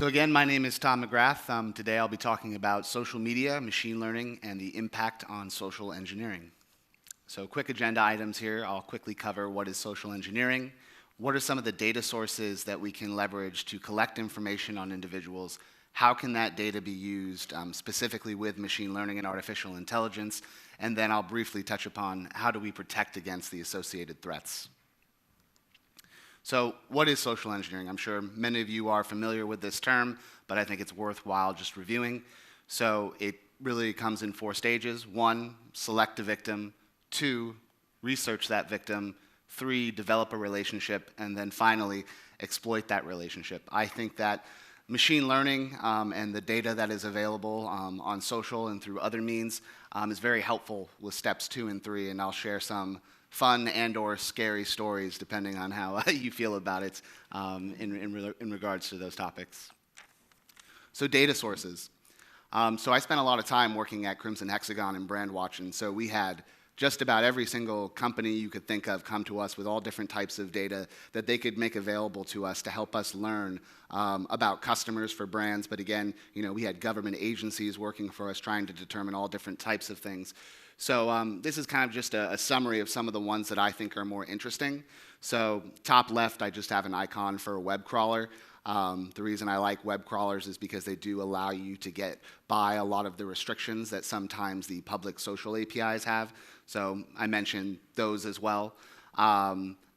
So again, my name is Tom McGrath. Today I'll be talking about social media, machine learning, and the impact on social engineering. So quick agenda items here. I'll quickly cover what is social engineering, what are some of the data sources that we can leverage to collect information on individuals, how can that data be used specifically with machine learning and artificial intelligence, and then I'll briefly touch upon how do we protect against the associated threats. So what is social engineering? I'm sure many of you are familiar with this term, but I think it's worthwhile just reviewing. So it really comes in 4 stages. 1, select a victim. 2, research that victim. 3, develop a relationship. And then finally, exploit that relationship. I think that machine learning and the data that is available on social and through other means is very helpful with steps 2 and 3, and I'll share some fun and or scary stories depending on how you feel about it in regards to those topics. So data sources. So I spent a lot of time working at Crimson Hexagon and Brandwatch, and so we had just about every single company you could think of come to us with all different types of data that they could make available to us to help us learn about customers for brands. But again, we had government agencies working for us trying to determine all different types of things. So this is kind of just a summary of some of the ones that I think are more interesting. So top left, I just have an icon for a web crawler. The reason I like web crawlers is because they do allow you to get by a lot of the restrictions that sometimes the public social APIs have. So I mentioned those as well.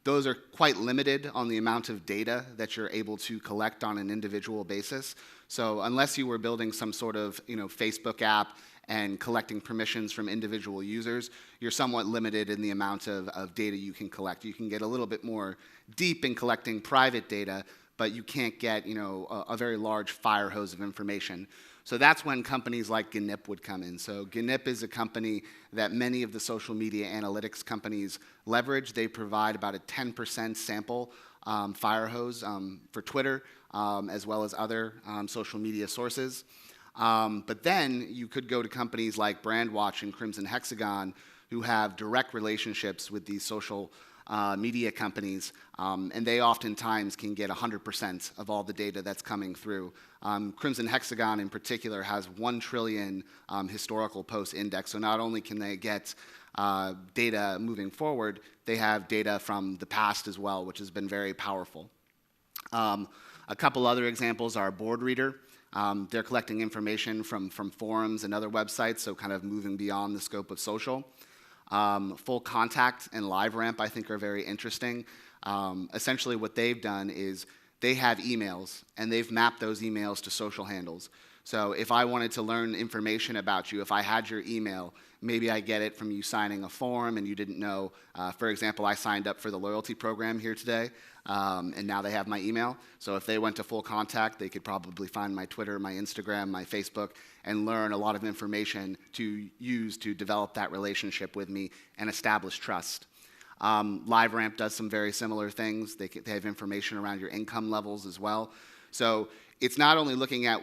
Those are quite limited on the amount of data that you're able to collect on an individual basis. So unless you were building some sort of Facebook app and collecting permissions from individual users, you're somewhat limited in the amount of data you can collect. You can get a little bit more deep in collecting private data, but you can't get a very large fire hose of information. So that's when companies like GNIP would come in. So GNIP is a company that many of the social media analytics companies leverage. They provide about a 10% sample fire hose for Twitter, as well as other social media sources. But then you could go to companies like Brandwatch and Crimson Hexagon who have direct relationships with these social media companies, and they oftentimes can get 100% of all the data that's coming through. Crimson Hexagon in particular has 1 trillion historical posts indexed, so not only can they get data moving forward, they have data from the past as well, which has been very powerful. A couple other examples are BoardReader. They're collecting information from forums and other websites, so kind of moving beyond the scope of social. Full Contact and LiveRamp, I think, are very interesting. Essentially what they've done is they have emails, and they've mapped those emails to social handles. So if I wanted to learn information about you, if I had your email, maybe I get it from you signing a form and you didn't know. For example, I signed up for the loyalty program here today, and now they have my email. So if they went to Full Contact, they could probably find my Twitter, my Instagram, my Facebook, and learn a lot of information to use to develop that relationship with me and establish trust. LiveRamp does some very similar things. They have information around your income levels as well. So it's not only looking at,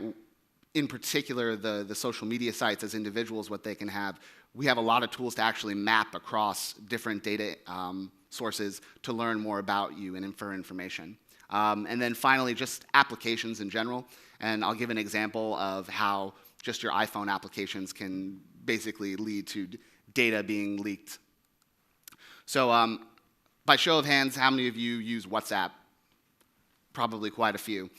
in particular, the social media sites as individuals, what they can have. We have a lot of tools to actually map across different data sources to learn more about you and infer information. And then finally, just applications in general. And I'll give an example of how just your iPhone applications can basically lead to data being leaked. So by show of hands, how many of you use WhatsApp? Probably quite a few.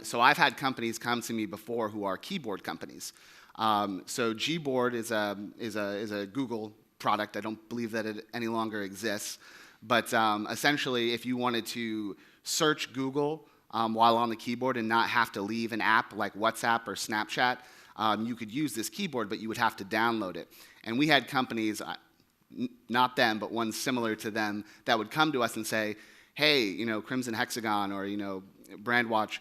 So I've had companies come to me before who are keyboard companies. So Gboard is a Google product. I don't believe that it any longer exists. But essentially, if you wanted to search Google while on the keyboard and not have to leave an app like WhatsApp or Snapchat, you could use this keyboard, but you would have to download it. And we had companies, not them, but ones similar to them, that would come to us and say, hey, Crimson Hexagon or, Brandwatch,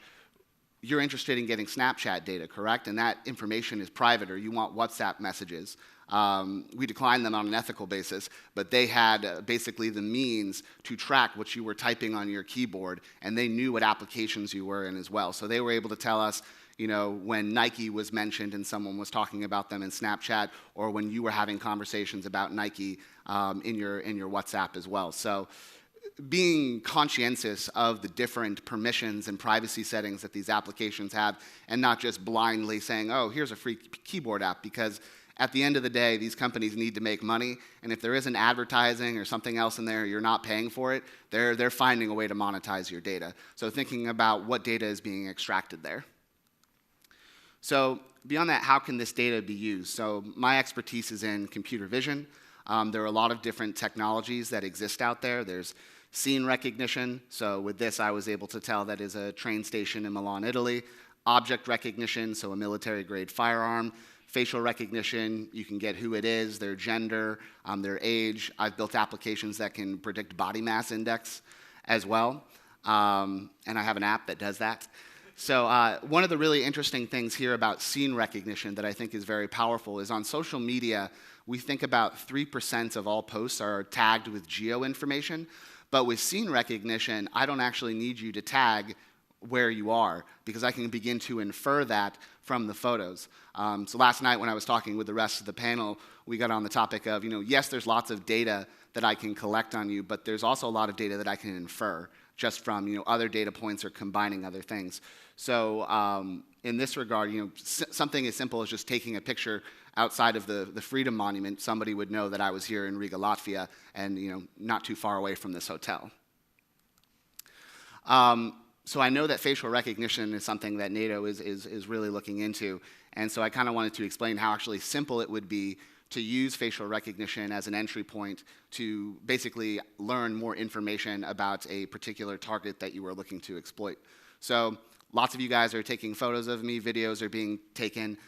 you're interested in getting Snapchat data, correct? And that information is private, or you want WhatsApp messages. We declined them on an ethical basis, but they had basically the means to track what you were typing on your keyboard, and they knew what applications you were in as well. So they were able to tell us, when Nike was mentioned and someone was talking about them in Snapchat, or when you were having conversations about Nike in your WhatsApp as well. So being conscientious of the different permissions and privacy settings that these applications have, and not just blindly saying, oh, here's a free keyboard app, because at the end of the day, these companies need to make money, and if there isn't advertising or something else in there, you're not paying for it, they're finding a way to monetize your data. So thinking about what data is being extracted there. So beyond that, how can this data be used? So my expertise is in computer vision. There are a lot of different technologies that exist out there. There's scene recognition. So with this, I was able to tell that is a train station in Milan, Italy. Object recognition, so a military-grade firearm. Facial recognition, you can get who it is, their gender, their age. I've built applications that can predict body mass index as well. And I have an app that does that. So one of the really interesting things here about scene recognition that I think is very powerful is on social media, we think about 3% of all posts are tagged with geo information. But with scene recognition, I don't actually need you to tag where you are, because I can begin to infer that from the photos. So last night when I was talking with the rest of the panel, we got on the topic of, yes, there's lots of data that I can collect on you, but there's also a lot of data that I can infer just from other data points or combining other things. So in this regard, something as simple as just taking a picture outside of the Freedom Monument, somebody would know that I was here in Riga, Latvia, and not too far away from this hotel. So I know that facial recognition is something that NATO is really looking into, and so I kind of wanted to explain how actually simple it would be to use facial recognition as an entry point to basically learn more information about a particular target that you are looking to exploit. So lots of you guys are taking photos of me, videos are being taken.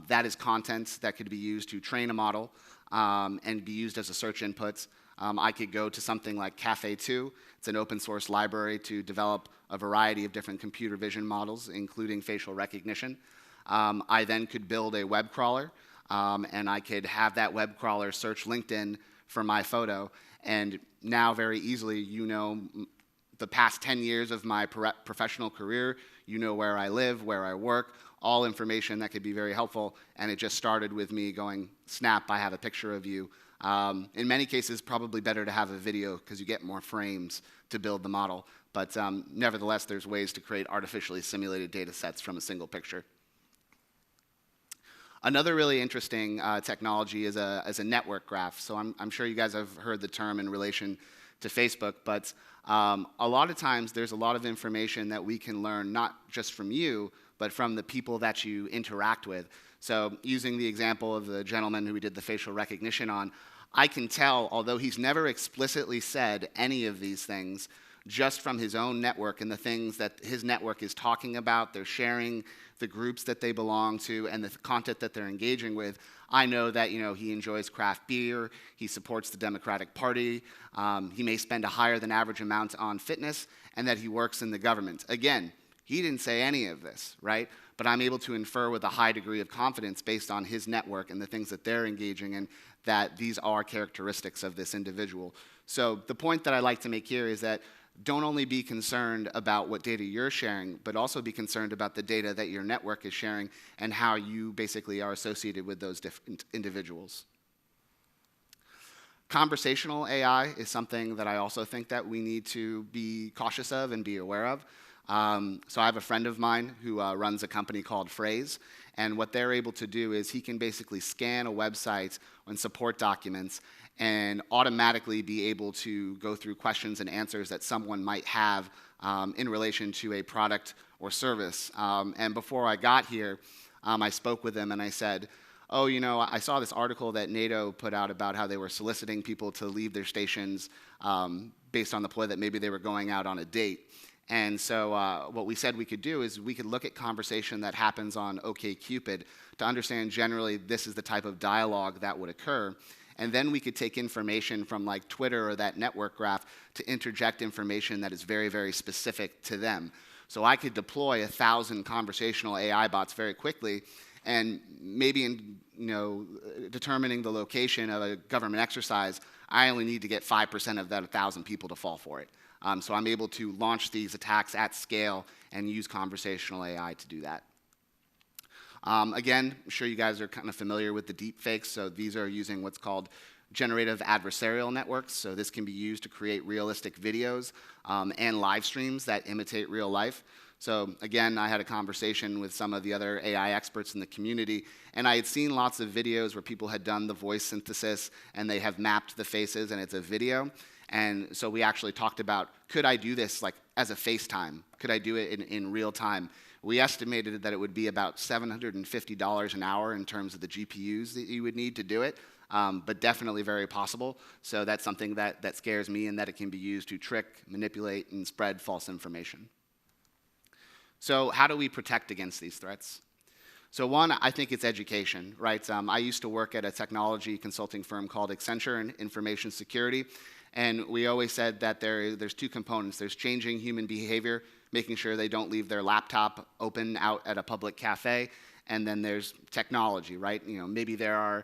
That is content that could be used to train a model and be used as a search input. I could go to something like Cafe2. It's an open source library to develop a variety of different computer vision models, including facial recognition. I then could build a web crawler, and I could have that web crawler search LinkedIn for my photo. And now very easily, the past 10 years of my professional career, where I live, where I work, all information that could be very helpful. And it just started with me going, snap, I have a picture of you. In many cases, probably better to have a video because you get more frames to build the model. But nevertheless, there's ways to create artificially simulated data sets from a single picture. Another really interesting technology is a network graph. So I'm sure you guys have heard the term in relation to Facebook, but a lot of times there's a lot of information that we can learn not just from you, but from the people that you interact with. So using the example of the gentleman who we did the facial recognition on, I can tell, although he's never explicitly said any of these things, just from his own network and the things that his network is talking about, they're sharing, the groups that they belong to, and the content that they're engaging with, I know that he enjoys craft beer, he supports the Democratic Party, he may spend a higher than average amount on fitness, and that he works in the government. Again, he didn't say any of this, right? But I'm able to infer with a high degree of confidence based on his network and the things that they're engaging in that these are characteristics of this individual. So the point that I like to make here is that don't only be concerned about what data you're sharing, but also be concerned about the data that your network is sharing and how you basically are associated with those different individuals. Conversational AI is something that I also think that we need to be cautious of and be aware of. So I have a friend of mine who runs a company called Phrase, and what they're able to do is he can basically scan a website and support documents and automatically be able to go through questions and answers that someone might have in relation to a product or service. And before I got here, I spoke with him and I said, oh, I saw this article that NATO put out about how they were soliciting people to leave their stations based on the ploy that maybe they were going out on a date. And so what we said we could do is we could look at conversation that happens on OkCupid to understand generally this is the type of dialogue that would occur. And then we could take information from like Twitter or that network graph to interject information that is very, very specific to them. So I could deploy 1,000 conversational AI bots very quickly, and maybe in determining the location of a government exercise, I only need to get 5% of that 1,000 people to fall for it. So I'm able to launch these attacks at scale and use conversational AI to do that. Again, I'm sure you guys are kind of familiar with the deepfakes. So these are using what's called generative adversarial networks. So this can be used to create realistic videos and live streams that imitate real life. So again, I had a conversation with some of the other AI experts in the community, and I had seen lots of videos where people had done the voice synthesis and they have mapped the faces and it's a video. And so we actually talked about, could I do this like as a FaceTime? Could I do it in real time? We estimated that it would be about $750 an hour in terms of the GPUs that you would need to do it, but definitely very possible. So that's something that scares me, and that it can be used to trick, manipulate, and spread false information. So how do we protect against these threats? So one, I think it's education, right? I used to work at a technology consulting firm called Accenture in information security, and we always said that there's two components. There's changing human behavior, making sure they don't leave their laptop open out at a public cafe, and then there's technology, right? You know, maybe there are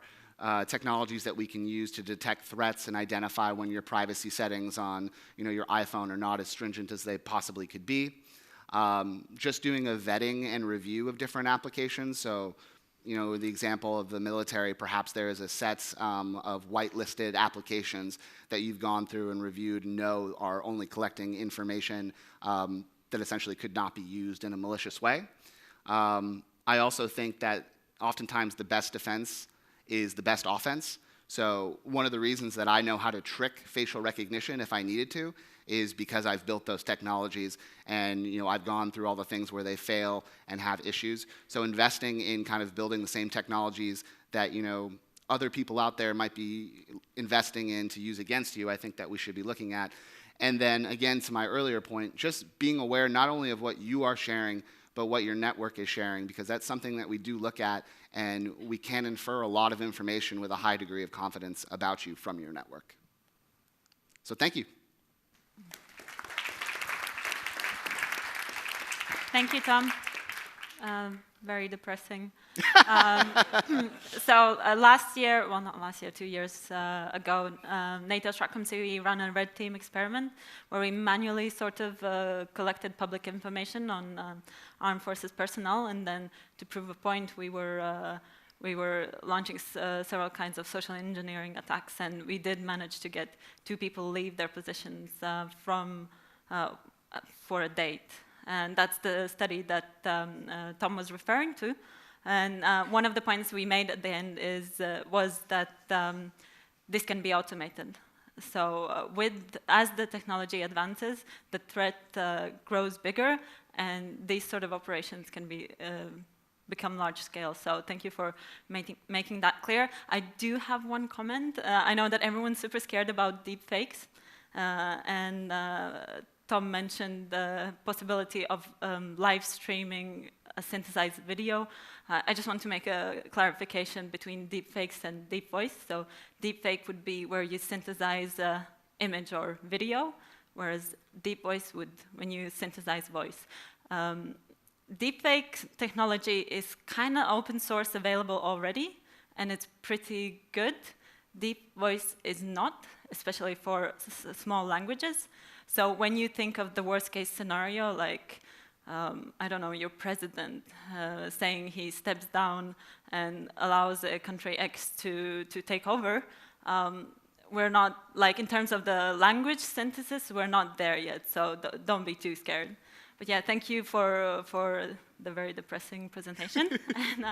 technologies that we can use to detect threats and identify when your privacy settings on, you know, your iPhone are not as stringent as they possibly could be. Just doing a vetting and review of different applications. So, you know, the example of the military, perhaps there is a set of whitelisted applications that you've gone through and reviewed and know are only collecting information that essentially could not be used in a malicious way. I also think that oftentimes the best defense is the best offense. So one of the reasons that I know how to trick facial recognition if I needed to is because I've built those technologies, and you know, I've gone through all the things where they fail and have issues. So investing in kind of building the same technologies that, you know, other people out there might be investing in to use against you, I think that we should be looking at. And then again, to my earlier point, just being aware not only of what you are sharing, but what your network is sharing, because that's something that we do look at, and we can infer a lot of information with a high degree of confidence about you from your network. So thank you. Thank you, Tom. Very depressing. So last year, well, not last year, 2 years ago, NATO StratCom2, we ran a red team experiment where we manually sort of collected public information on armed forces personnel, and then to prove a point, we were launching several kinds of social engineering attacks, and we did manage to get 2 people leave their positions for a date. And that's the study that Tom was referring to. And one of the points we made at the end was that this can be automated. So as the technology advances, the threat grows bigger, and these sort of operations can become large scale. So thank you for making that clear. I do have one comment. I know that everyone's super scared about deepfakes, and Tom mentioned the possibility of live streaming a synthesized video. I just want to make a clarification between deepfakes and deep voice. So deepfake would be where you synthesize image or video, whereas deep voice would when you synthesize voice. Deepfake technology is kind of open source available already, and it's pretty good. Deep voice is not, especially for small languages. So when you think of the worst case scenario, like, I don't know, your president saying he steps down and allows a country X to take over, we're not, like in terms of the language synthesis, we're not there yet, so don't be too scared. But yeah, thank you for the very depressing presentation. And